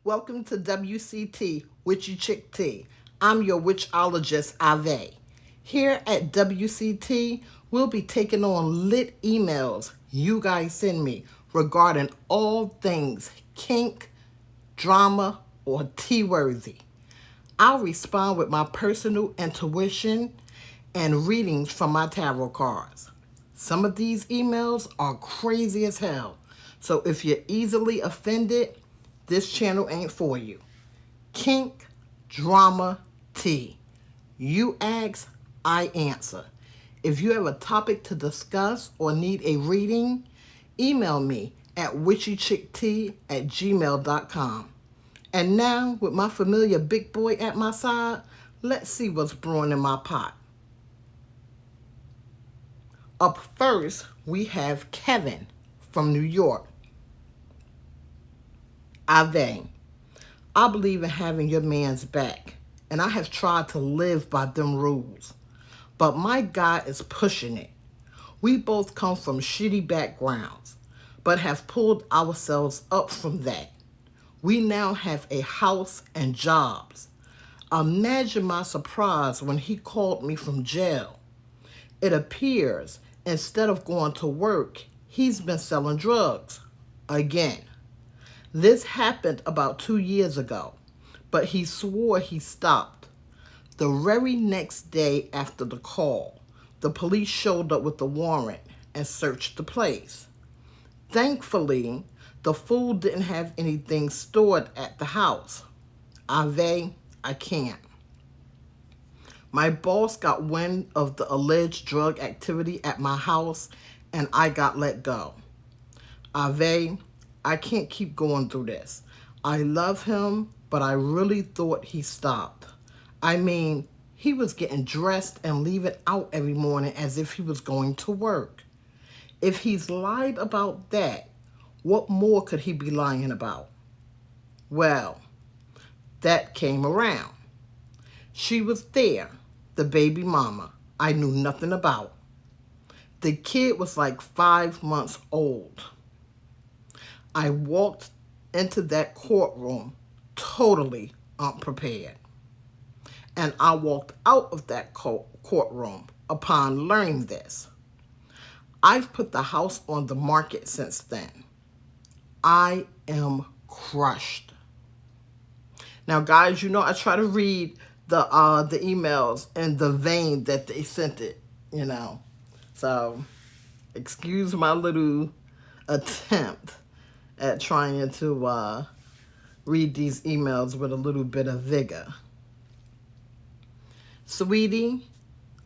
Welcome to WCT, Witchy Chick Tea. I'm your witchologist, ahvay. Here at WCT, we'll be taking on lit emails you guys send me regarding all things kink, drama, or tea-worthy. I'll respond with my personal intuition and readings from my tarot cards. Some of these emails are crazy as hell, so if you're easily offended, this channel ain't for you. Kink, drama, tea. You ask, I answer. If you have a topic to discuss or need a reading, email me at witchychicktea@gmail.com. And now, with my familiar big boy at my side, let's see what's brewing in my pot. Up first, we have Kevin from New York. ahvay. I believe in having your man's back, and I have tried to live by them rules. But my guy is pushing it. We both come from shitty backgrounds, but have pulled ourselves up from that. We now have a house and jobs. Imagine my surprise when he called me from jail. It appears, instead of going to work, he's been selling drugs again. This happened about 2 years ago, but he swore he stopped. The very next day after the call, the police showed up with a warrant and searched the place. Thankfully, the fool didn't have anything stored at the house. ahvay, I can't. My boss got wind of the alleged drug activity at my house, and I got let go. ahvay, I can't keep going through this. I love him, but I really thought he stopped. I mean, he was getting dressed and leaving out every morning as if he was going to work. If he's lied about that, what more could he be lying about? Well, that came around. She was there, the baby mama I knew nothing about. The kid was like 5 months old. I walked into that courtroom totally unprepared. And I walked out of that courtroom upon learning this. I've put the house on the market since then. I am crushed. Now, guys, you know I try to read the emails in the vein that they sent it, So, excuse my little attempt at trying to read these emails with a little bit of vigor. Sweetie,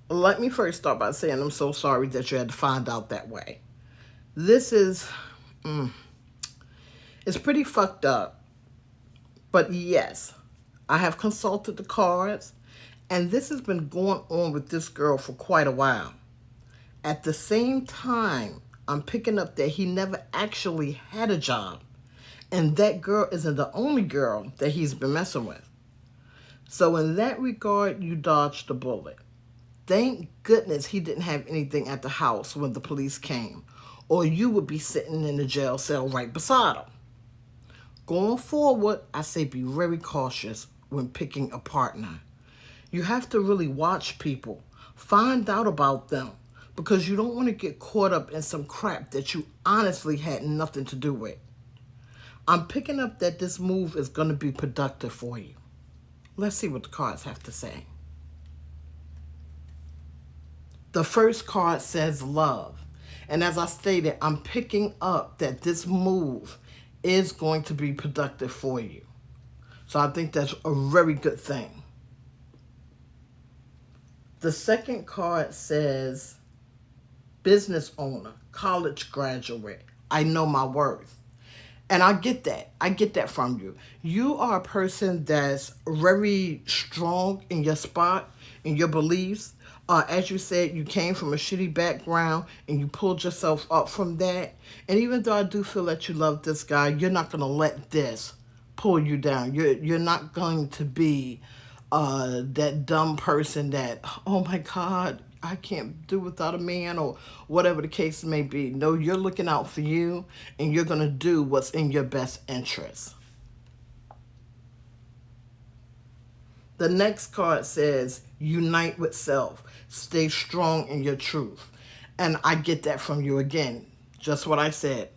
let me first start by saying I'm so sorry that you had to find out that way. This is, it's pretty fucked up. But yes, I have consulted the cards, and this has been going on with this girl for quite a while. At the same time, I'm picking up that he never actually had a job, and that girl isn't the only girl that he's been messing with. So in that regard, you dodged the bullet. Thank goodness he didn't have anything at the house when the police came, or you would be sitting in the jail cell right beside him. Going forward, I say be very cautious when picking a partner. You have to really watch people, find out about them, because you don't want to get caught up in some crap that you honestly had nothing to do with. I'm picking up that this move is going to be productive for you. Let's see what the cards have to say. The first card says love. And as I stated, I'm picking up that this move is going to be productive for you. So I think that's a very good thing. The second card says business owner, college graduate, I know my worth. And I get that. I get that from you. You are a person that's very strong in your spot, in your beliefs. As you said, you came from a shitty background and you pulled yourself up from that. And even though I do feel that you love this guy, you're not going to let this pull you down. You're not going to be that dumb person that, oh my God, I can't do without a man, or whatever the case may be. No, you're looking out for you, and you're going to do what's in your best interest. The next card says, unite with self. Stay strong in your truth. And I get that from you again. Just what I said.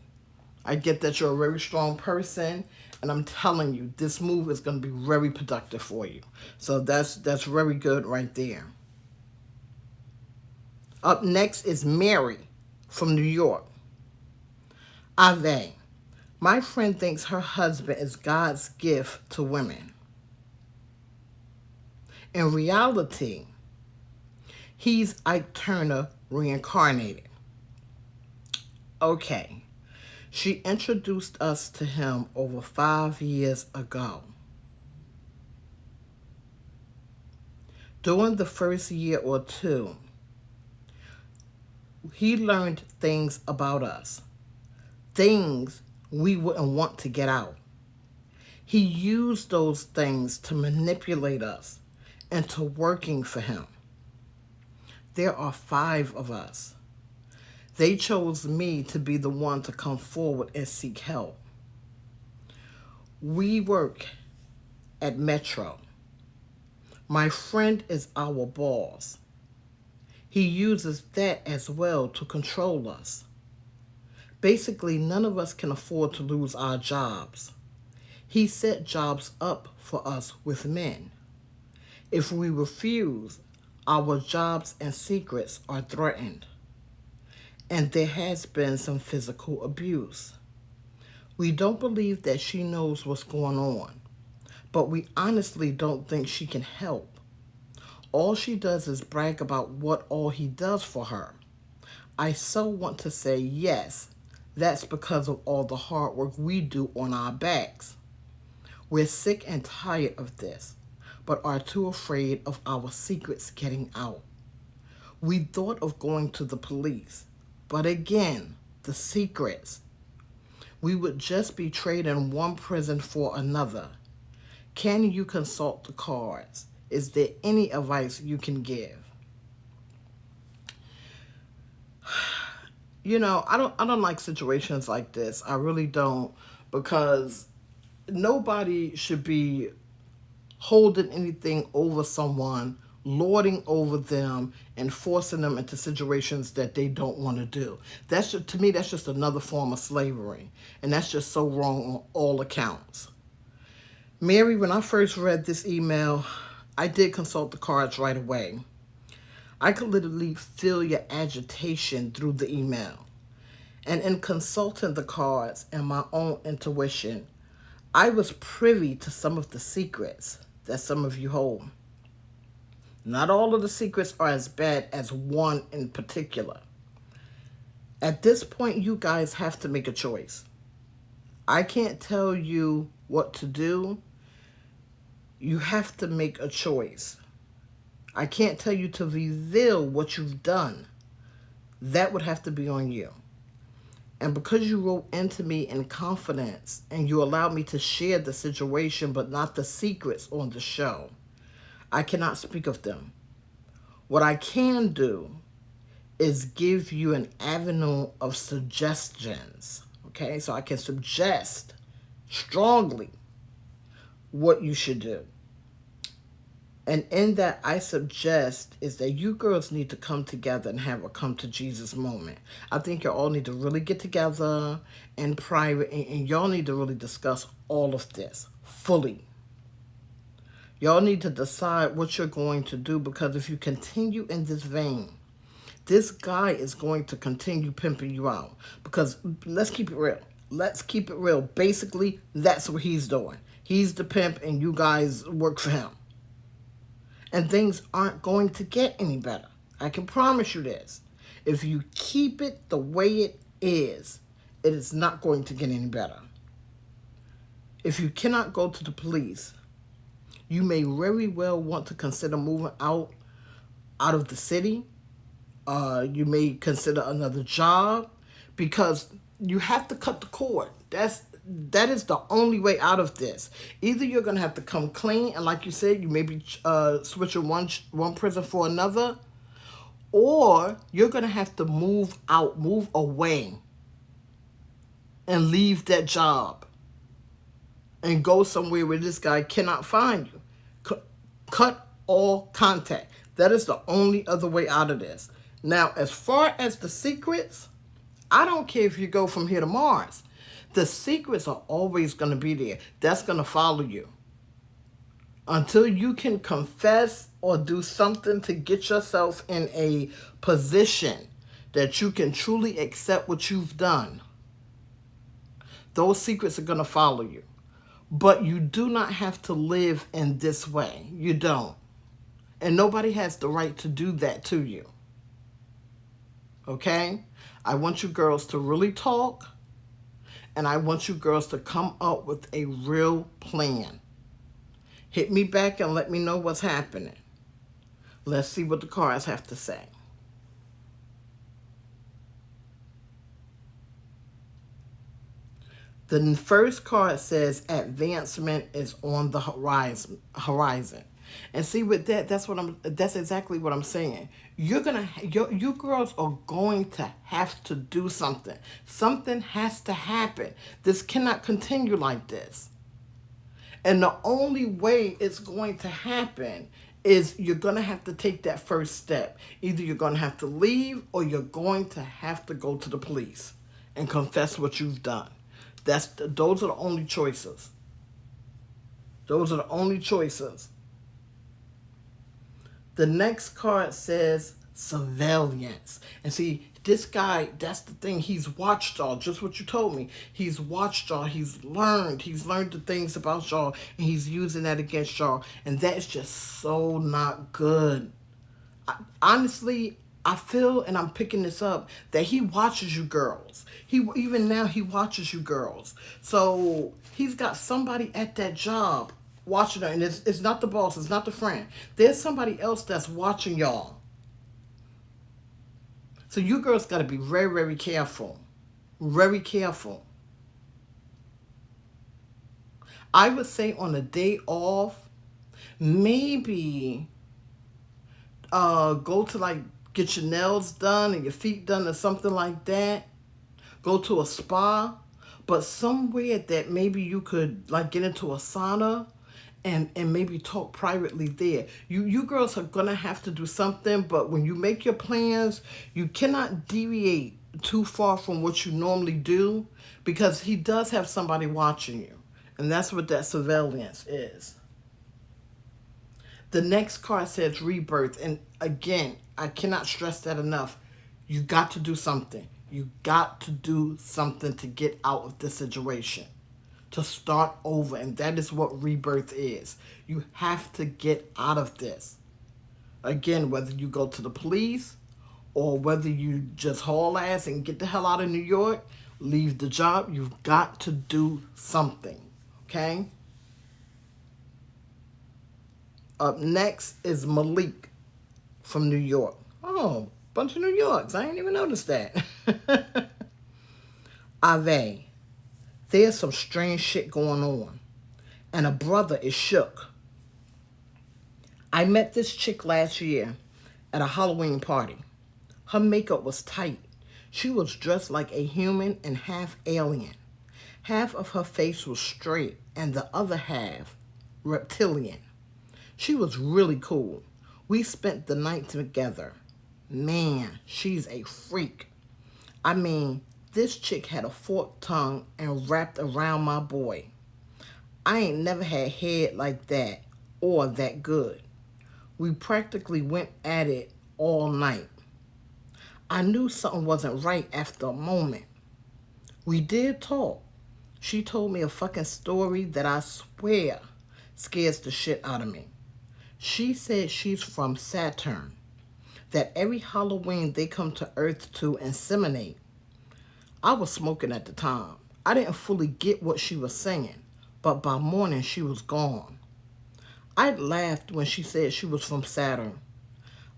I get that you're a very strong person. And I'm telling you, this move is going to be very productive for you. So that's very good right there. Up next is Mary from New York. Ahvay. My friend thinks her husband is God's gift to women. In reality, he's Ike Turner reincarnated. Okay, she introduced us to him over 5 years ago. During the first year or two, he learned things about us, things we wouldn't want to get out. He used those things to manipulate us into working for him. There are 5 of us. They chose me to be the one to come forward and seek help. We work at Metro. My friend is our boss. He uses that as well to control us. Basically, none of us can afford to lose our jobs. He set jobs up for us with men. If we refuse, our jobs and secrets are threatened. And there has been some physical abuse. We don't believe that she knows what's going on, but we honestly don't think she can help. All she does is brag about what all he does for her. I so want to say yes, that's because of all the hard work we do on our backs. We're sick and tired of this, but are too afraid of our secrets getting out. We thought of going to the police, but again, the secrets. We would just be trading one prison for another. Can you consult the cards? Is there any advice you can give? You know, I don't like situations like this. I really don't, because nobody should be holding anything over someone, lording over them, and forcing them into situations that they don't want to do. That's just, to me, that's just another form of slavery, and that's just so wrong on all accounts. Mary, when I first read this email, I did consult the cards right away. I could literally feel your agitation through the email. And in consulting the cards and my own intuition, I was privy to some of the secrets that some of you hold. Not all of the secrets are as bad as one in particular. At this point, you guys have to make a choice. I can't tell you what to do. You have to make a choice. I can't tell you to reveal what you've done. That would have to be on you. And because you wrote into me in confidence and you allowed me to share the situation but not the secrets on the show, I cannot speak of them. What I can do is give you an avenue of suggestions. Okay, so I can suggest strongly what you should do. And in that, I suggest is that you girls need to come together and have a come to Jesus moment. I think you all need to really get together in private, and y'all need to really discuss all of this fully. Y'all need to decide what you're going to do, because if you continue in this vein, this guy is going to continue pimping you out. Because let's keep it real. Let's keep it real. Basically, that's what he's doing. He's the pimp and you guys work for him. And things aren't going to get any better. I can promise you this. If you keep it the way it is not going to get any better. If you cannot go to the police, you may very well want to consider moving out of the city. You may consider another job, because you have to cut the cord. That is the only way out of this. Either you're going to have to come clean, and like you said, you may be switching one prison for another, or you're going to have to move out, move away, and leave that job and go somewhere where this guy cannot find you. Cut all contact. That is the only other way out of this. Now, as far as the secrets, I don't care if you go from here to Mars. The secrets are always going to be there. That's going to follow you. Until you can confess or do something to get yourself in a position that you can truly accept what you've done, those secrets are going to follow you. But you do not have to live in this way. You don't. And nobody has the right to do that to you. Okay? I want you girls to really talk. And I want you girls to come up with a real plan. Hit me back and let me know what's happening. Let's see what the cards have to say. The first card says advancement is on the horizon. And see with that, that's exactly what I'm saying. You girls are going to have to do something. Something has to happen. This cannot continue like this. And the only way it's going to happen is you're going to have to take that first step. Either you're going to have to leave or you're going to have to go to the police and confess what you've done. Those are the only choices. Those are the only choices. The next card says surveillance. And see, this guy, that's the thing. He's watched y'all, just what you told me. He's watched y'all. He's learned the things about y'all, and he's using that against y'all. And that is just so not good. Honestly, I feel, and I'm picking this up, that he watches you girls. Even now, he watches you girls. So he's got somebody at that job watching her, and it's not the boss, it's not the friend. There's somebody else that's watching y'all. So you girls got to be very, very careful. Very careful. I would say on a day off, maybe go to like get your nails done and your feet done or something like that. Go to a spa, but somewhere that maybe you could like get into a sauna and maybe talk privately there. You girls are going to have to do something, but when you make your plans, you cannot deviate too far from what you normally do because he does have somebody watching you. And that's what that surveillance is. The next card says rebirth. And again, I cannot stress that enough. You got to do something. You got to do something to get out of this situation. To start over. And that is what rebirth is. You have to get out of this. Again, whether you go to the police or whether you just haul ass and get the hell out of New York, leave the job, you've got to do something. Okay? Up next is Malik from New York. Oh, bunch of New Yorks. I ain't even noticed that. Ahvay. There's some strange shit going on. And a brother is shook. I met this chick last year at a Halloween party. Her makeup was tight. She was dressed like a human and half alien. Half of her face was straight and the other half reptilian. She was really cool. We spent the night together. Man, she's a freak. I mean, this chick had a forked tongue and wrapped around my boy. I ain't never had head like that or that good. We practically went at it all night. I knew something wasn't right after a moment. We did talk. She told me a fucking story that I swear scares the shit out of me. She said she's from Saturn, that every Halloween they come to Earth to inseminate. I was smoking at the time. I didn't fully get what she was saying, but by morning she was gone. I laughed when she said she was from Saturn.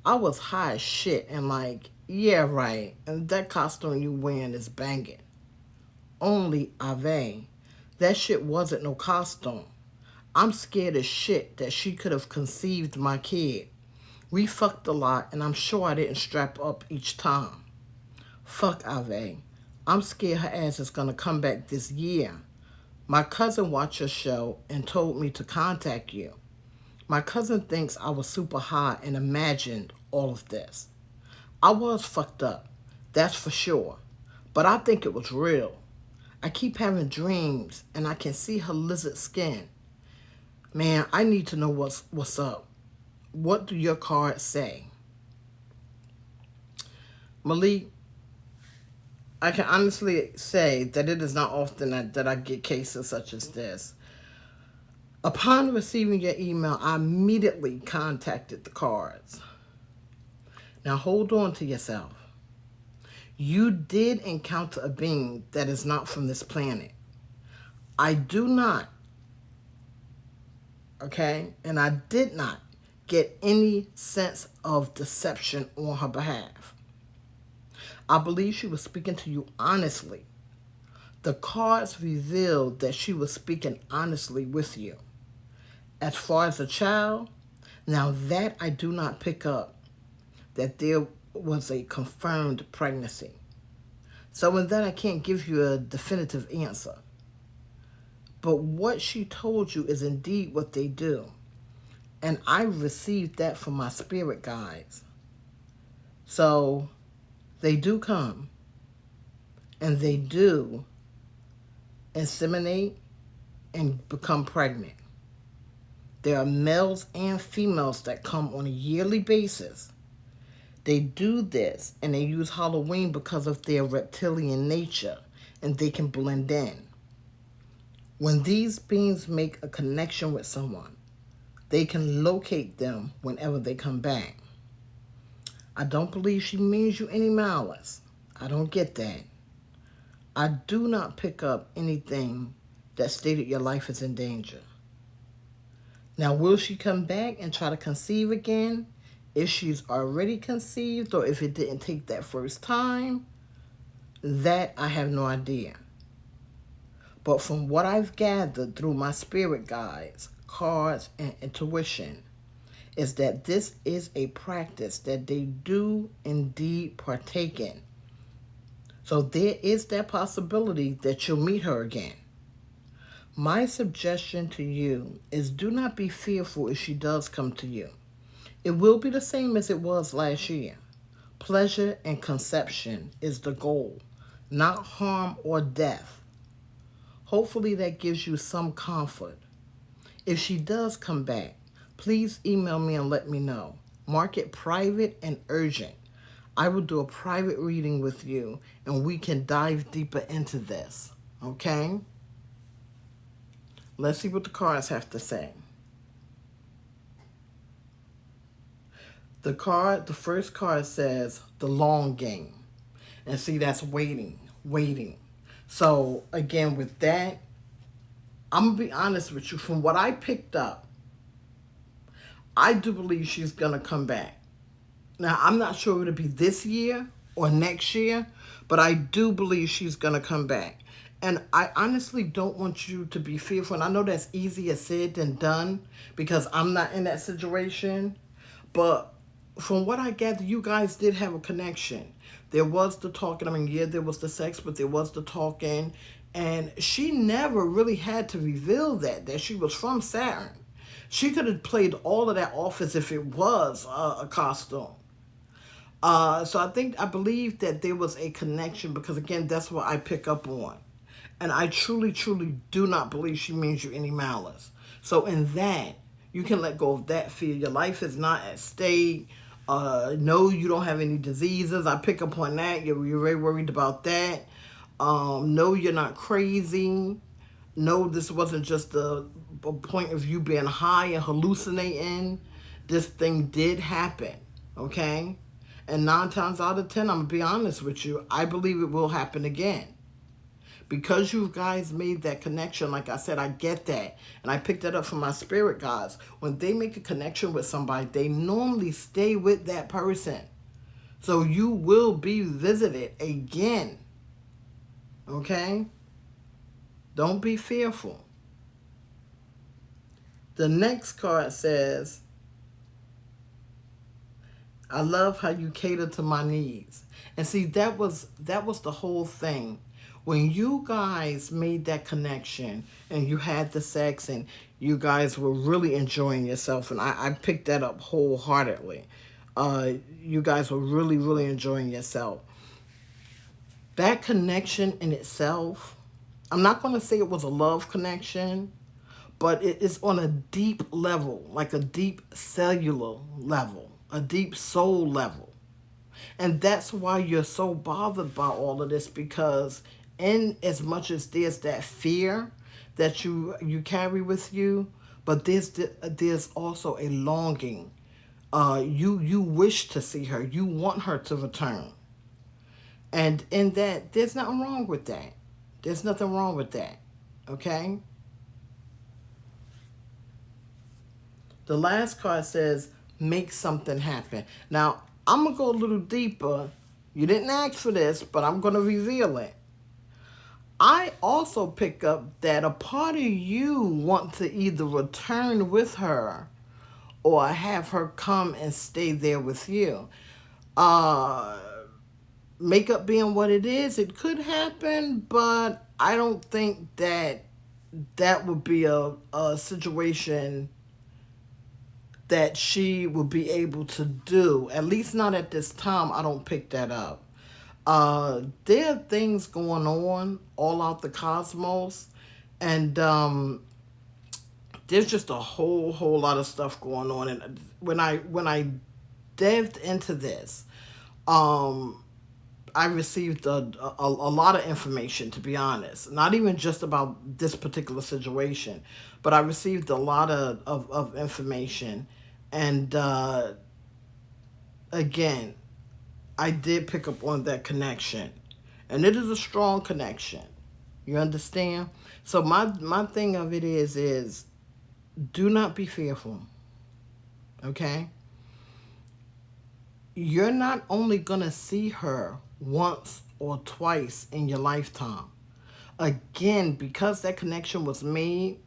I was high as shit and like, yeah, right, and that costume you wearing is banging. Only Ahvay. That shit wasn't no costume. I'm scared as shit that she could have conceived my kid. We fucked a lot and I'm sure I didn't strap up each time. Fuck Ahvay. I'm scared her ass is gonna come back this year. My cousin watched your show and told me to contact you. My cousin thinks I was super high and imagined all of this. I was fucked up, that's for sure. But I think it was real. I keep having dreams and I can see her lizard skin. Man, I need to know what's up. What do your cards say? Malik, I can honestly say that it is not often that I get cases such as this. Upon receiving your email, I immediately contacted the cards. Now hold on to yourself. You did encounter a being that is not from this planet. I do not, okay, and I did not get any sense of deception on her behalf. I believe she was speaking to you honestly. The cards revealed that she was speaking honestly with you. As far as a child, now that I do not pick up that there was a confirmed pregnancy. So in that I can't give you a definitive answer. But what she told you is indeed what they do. And I received that from my spirit guides. So they do come and they do inseminate and become pregnant. There are males and females that come on a yearly basis. They do this and they use Halloween because of their reptilian nature and they can blend in. When these beings make a connection with someone, they can locate them whenever they come back. I don't believe she means you any malice. I don't get that. I do not pick up anything that stated your life is in danger. Now, will she come back and try to conceive again? If she's already conceived or if it didn't take that first time, that I have no idea. But from what I've gathered through my spirit guides, cards, and intuition, is that this is a practice that they do indeed partake in. So there is that possibility that you'll meet her again. My suggestion to you is do not be fearful if she does come to you. It will be the same as it was last year. Pleasure and conception is the goal, not harm or death. Hopefully that gives you some comfort. If she does come back, please email me and let me know. Mark it private and urgent. I will do a private reading with you and we can dive deeper into this. Okay? Let's see what the cards have to say. The first card says the long game. And see, that's waiting. So again, with that, I'm going to be honest with you. From what I picked up, I do believe she's going to come back. Now, I'm not sure it'll be this year or next year, but I do believe she's going to come back. And I honestly don't want you to be fearful. And I know that's easier said than done because I'm not in that situation. But from what I gather, you guys did have a connection. There was the talking. I mean, yeah, there was the sex, but there was the talking. And she never really had to reveal that she was from Saturn. She could have played all of that off as if it was a costume. So I believe that there was a connection because, again, that's what I pick up on. And I truly, truly do not believe she means you any malice. So in that, you can let go of that fear. Your life is not at stake. No, you don't have any diseases. I pick up on that. You're very worried about that. No, you're not crazy. No, this wasn't just a point of you being high and hallucinating. This thing did happen, okay? And 9 times out of 10, I'm going to be honest with you, I believe it will happen again. Because you guys made that connection, like I said, I get that. And I picked that up from my spirit guides. When they make a connection with somebody, they normally stay with that person. So you will be visited again. Okay? Don't be fearful. The next card says, I love how you cater to my needs. And see, that was the whole thing. When you guys made that connection and you had the sex and you guys were really enjoying yourself, and I picked that up wholeheartedly. You guys were really, really enjoying yourself. That connection in itself, I'm not going to say it was a love connection, but it is on a deep level, like a deep cellular level, a deep soul level. And that's why you're so bothered by all of this, because in as much as there's that fear that you carry with you, but there's also a longing. You wish to see her. You want her to return. And in that, there's nothing wrong with that. There's nothing wrong with that. Okay? The last card says, make something happen. Now, I'm going to go a little deeper. You didn't ask for this, but I'm going to reveal it. I also pick up that a part of you want to either return with her or have her come and stay there with you. Makeup being what it is, it could happen, but I don't think that would be a situation that she would be able to do. At least not at this time. I don't pick that up. There are things going on all out the cosmos, and there's just a whole lot of stuff going on. And when I delved into this, I received a lot of information, to be honest. Not even just about this particular situation, but I received a lot of information. And again, I did pick up on that connection. And it is a strong connection. You understand? So my thing of it is do not be fearful. Okay? You're not only going to see her once or twice in your lifetime. Again, because that connection was made,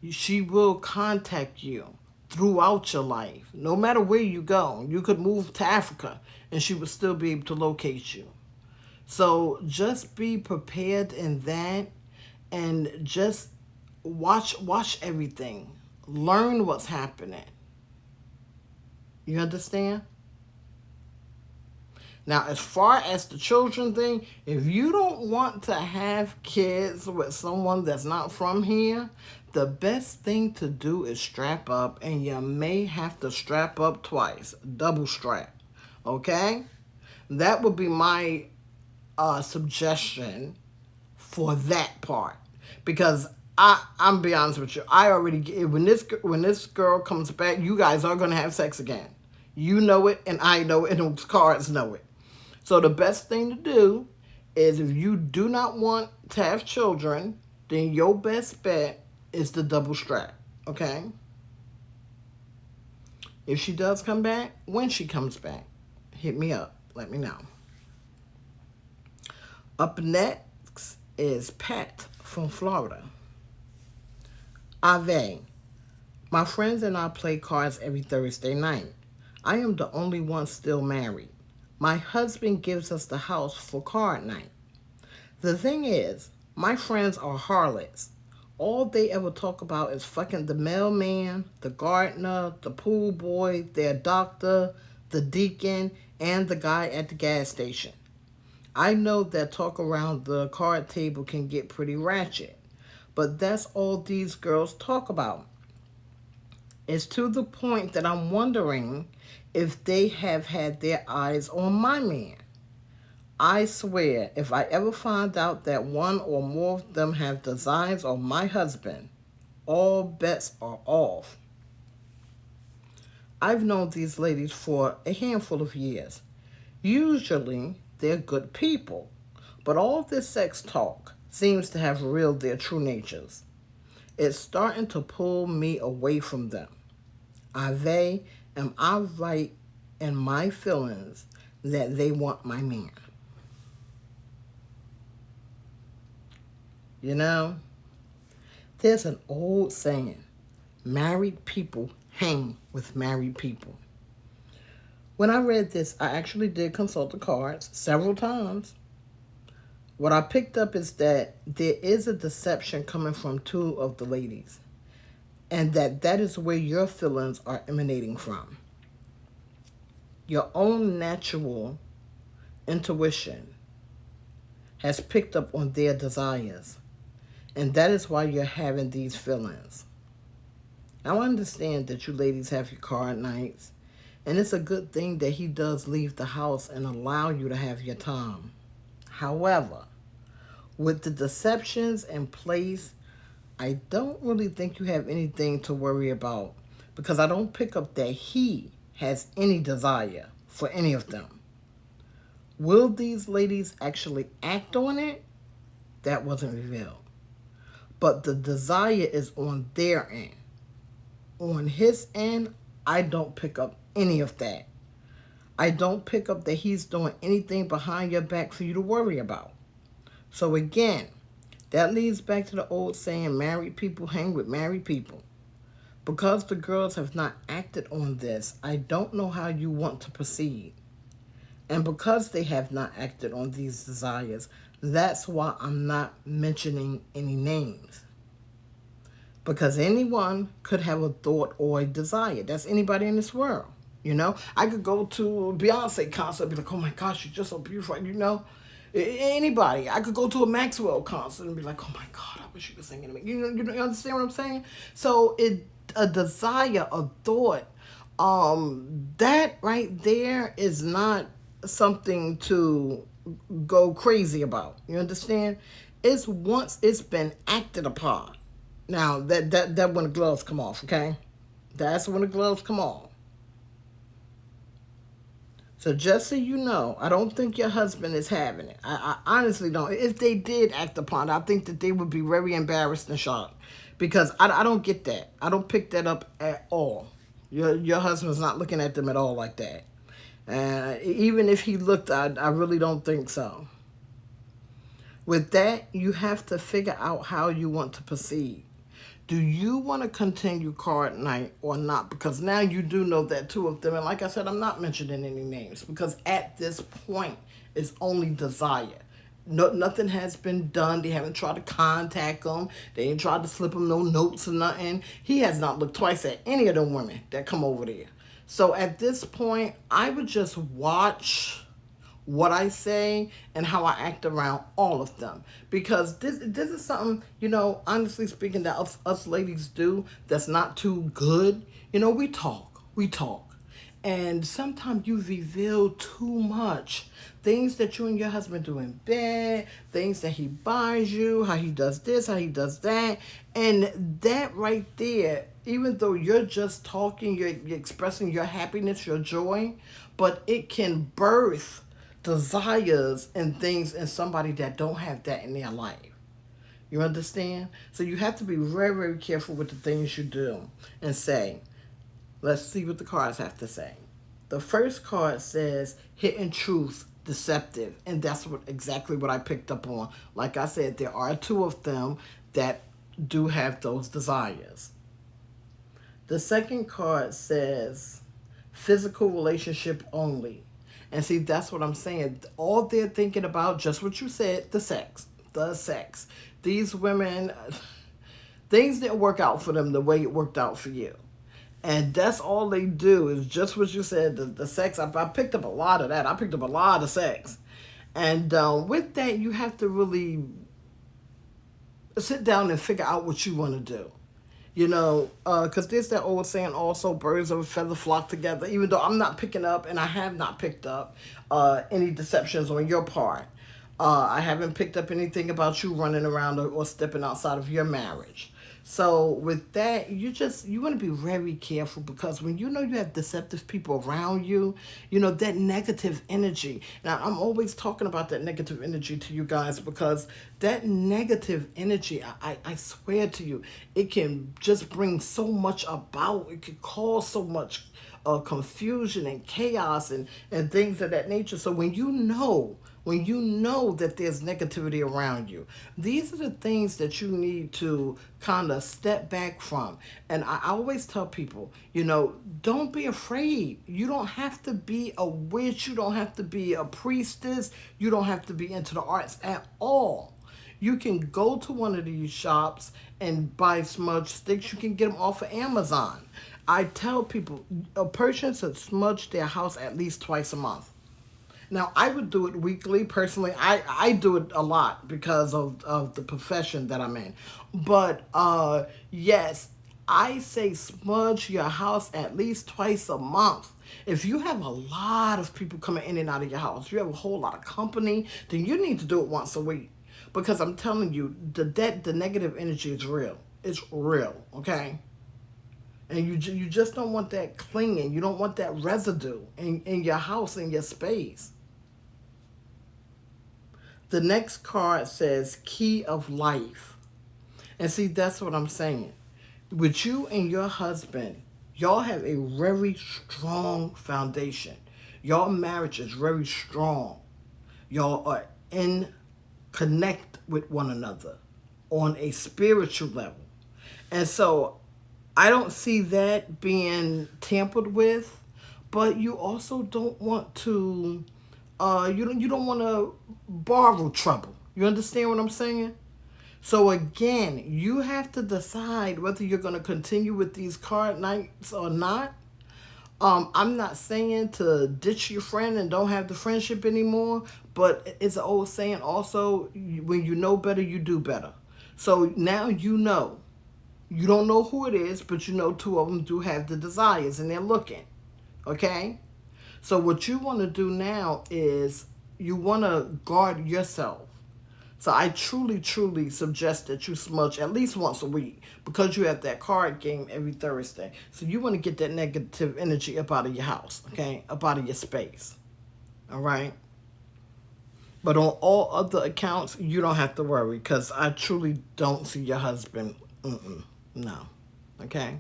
she will contact you throughout your life. No matter where you go. You could move to Africa and she would still be able to locate you. So just be prepared in that, and just watch everything. Learn what's happening. You understand? Now, as far as the children thing, if you don't want to have kids with someone that's not from here, the best thing to do is strap up, and you may have to strap up twice, double strap, okay? That would be my suggestion for that part, because I'm be honest with you, I already, when this girl comes back, you guys are gonna have sex again. You know it, and I know it, and those cards know it. So the best thing to do is, if you do not want to have children, then your best bet is the double strap, okay? If she does come back, when she comes back, hit me up. Let me know. Up next is Pat from Florida. Ahvay. My friends and I play cards every Thursday night. I am the only one still married. My husband gives us the house for card night. The thing is, my friends are harlots. All they ever talk about is fucking the mailman, the gardener, the pool boy, their doctor, the deacon, and the guy at the gas station. I know that talk around the card table can get pretty ratchet, but that's all these girls talk about. It's to the point that I'm wondering if they have had their eyes on my man. I swear, if I ever find out that one or more of them have designs on my husband, all bets are off. I've known these ladies for a handful of years. Usually, they're good people, but all this sex talk seems to have revealed their true natures. It's starting to pull me away from them. Ahvay, am I right in my feelings that they want my man? You know, there's an old saying, married people hang with married people. When I read this, I actually did consult the cards several times. What I picked up is that there is a deception coming from two of the ladies, and that is where your feelings are emanating from. Your own natural intuition has picked up on their desires, and that is why you're having these feelings. Now, I understand that you ladies have your card nights, and it's a good thing that he does leave the house and allow you to have your time. However, with the deceptions in place, I don't really think you have anything to worry about, because I don't pick up that he has any desire for any of them. Will these ladies actually act on it? That wasn't revealed. But the desire is on their end. On his end, I don't pick up any of that. I don't pick up that he's doing anything behind your back for you to worry about. So again, that leads back to the old saying, married people hang with married people. Because the girls have not acted on this, I don't know how you want to proceed. And because they have not acted on these desires, that's why I'm not mentioning any names. Because anyone could have a thought or a desire. That's anybody in this world. You know, I could go to a Beyonce concert and be like, oh my gosh, you're just so beautiful. You know, anybody. I could go to a Maxwell concert and be like, oh my God, I wish you could sing to me. You understand what I'm saying? So a desire, a thought, that right there is not something to go crazy about. You understand? It's once it's been acted upon. Now, that when the gloves come off, okay? That's when the gloves come off. So just so you know, I don't think your husband is having it. I honestly don't. If they did act upon it, I think that they would be very embarrassed and shocked. Because I don't get that. I don't pick that up at all. Your husband's not looking at them at all like that. Even if he looked, I really don't think so. With that, you have to figure out how you want to proceed. Do you want to continue card night or not? Because now you do know that two of them, and like I said, I'm not mentioning any names, because at this point, it's only desire. No, nothing has been done. They haven't tried to contact him. They ain't tried to slip him no notes or nothing. He has not looked twice at any of them women that come over there. So at this point, I would just watch what I say and how I act around all of them. Because this is something, you know, honestly speaking, that us ladies do that's not too good. You know, we talk. And sometimes you reveal too much. Things that you and your husband do in bed, things that he buys you, how he does this, how he does that. And that right there, even though you're just talking, you're expressing your happiness, your joy, but it can birth desires and things in somebody that don't have that in their life. You understand? So you have to be very, very careful with the things you do and say. Let's see what the cards have to say. The first card says hidden truth, deceptive, and that's exactly what I picked up on. Like I said, there are two of them that do have those desires. The second card says physical relationship only. And see, that's what I'm saying. All they're thinking about, just what you said, the sex. These women, things didn't work out for them the way it worked out for you. And that's all they do is just what you said, the sex. I picked up a lot of that. I picked up a lot of sex. And with that, you have to really sit down and figure out what you want to do. You know, because there's that old saying also, birds of a feather flock together. Even though I'm not picking up, and I have not picked up any deceptions on your part. I haven't picked up anything about you running around or stepping outside of your marriage. So with that, you want to be very careful, because when you know you have deceptive people around you, you know, that negative energy. Now, I'm always talking about that negative energy to you guys, because that negative energy, I swear to you, it can just bring so much about. It can cause so much confusion and chaos and things of that nature. So when you know when you know that there's negativity around you. These are the things that you need to kind of step back from. And I always tell people, don't be afraid. You don't have to be a witch. You don't have to be a priestess. You don't have to be into the arts at all. You can go to one of these shops and buy smudge sticks. You can get them off of Amazon. I tell people, a person should smudge their house at least twice a month. Now, I would do it weekly. Personally, I do it a lot because of the profession that I'm in. But, yes, I say smudge your house at least twice a month. If you have a lot of people coming in and out of your house, you have a whole lot of company, then you need to do it once a week. Because I'm telling you, the negative energy is real. It's real, okay? And you just don't want that clinging. You don't want that residue in your house, in your space. The next card says Key of Life. And see, that's what I'm saying. With you and your husband, y'all have a very strong foundation. Y'all marriage is very strong. Y'all are in connect with one another on a spiritual level. And so I don't see that being tampered with, but you also don't want to you don't want to borrow trouble. You understand what I'm saying? So again, you have to decide whether you're going to continue with these card nights or not. I'm not saying to ditch your friend and don't have the friendship anymore, but it's an old saying also, when you know better, you do better. So now you know. You don't know who it is, but you know two of them do have the desires and they're looking. Okay? So what you want to do now is you want to guard yourself. So I truly, truly suggest that you smudge at least once a week because you have that card game every Thursday. So you want to get that negative energy up out of your house, okay? Up out of your space, all right? But on all other accounts, you don't have to worry because I truly don't see your husband. No, okay?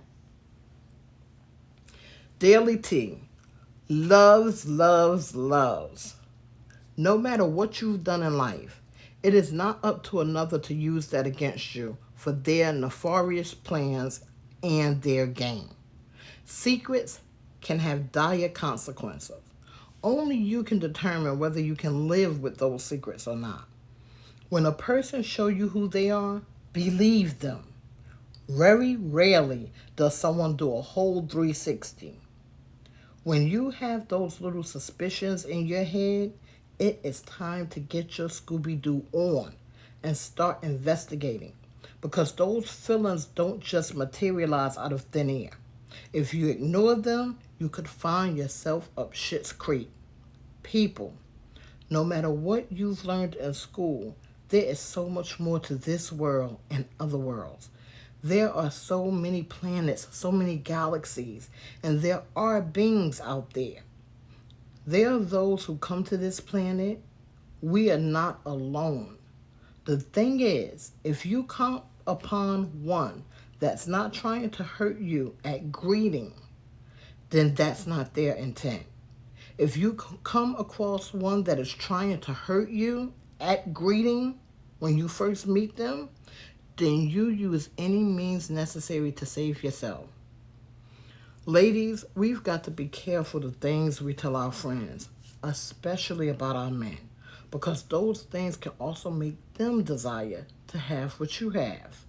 Daily Tea. Loves, loves, loves. No matter what you've done in life, it is not up to another to use that against you for their nefarious plans and their gain. Secrets can have dire consequences. Only you can determine whether you can live with those secrets or not. When a person shows you who they are, believe them. Very rarely does someone do a whole 360. When you have those little suspicions in your head, it is time to get your Scooby-Doo on and start investigating, because those feelings don't just materialize out of thin air. If you ignore them, you could find yourself up shit's creek. People, no matter what you've learned in school, there is so much more to this world and other worlds. There are so many planets, so many galaxies, and there are beings out there. There are those who come to this planet. We are not alone. The thing is, if you come upon one that's not trying to hurt you at greeting, then that's not their intent. If you come across one that is trying to hurt you at greeting when you first meet them, then you use any means necessary to save yourself. Ladies, we've got to be careful the things we tell our friends, especially about our men, because those things can also make them desire to have what you have,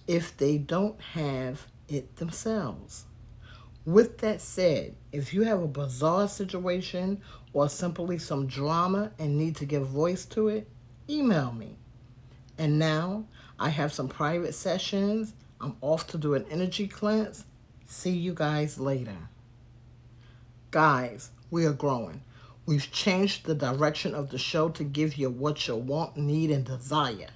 if they don't have it themselves. With that said, if you have a bizarre situation or simply some drama and need to give voice to it, email me. And now, I have some private sessions. I'm off to do an energy cleanse. See you guys later. Guys, we are growing. We've changed the direction of the show to give you what you want, need, and desire.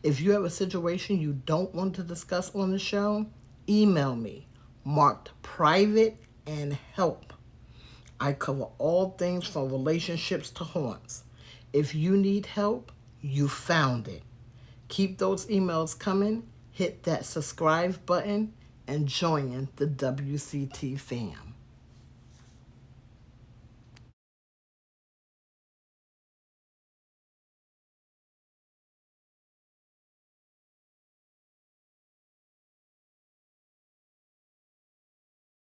If you have a situation you don't want to discuss on the show, email me, marked private and help. I cover all things from relationships to haunts. If you need help, you found it. Keep those emails coming, hit that subscribe button, and join the WCT fam.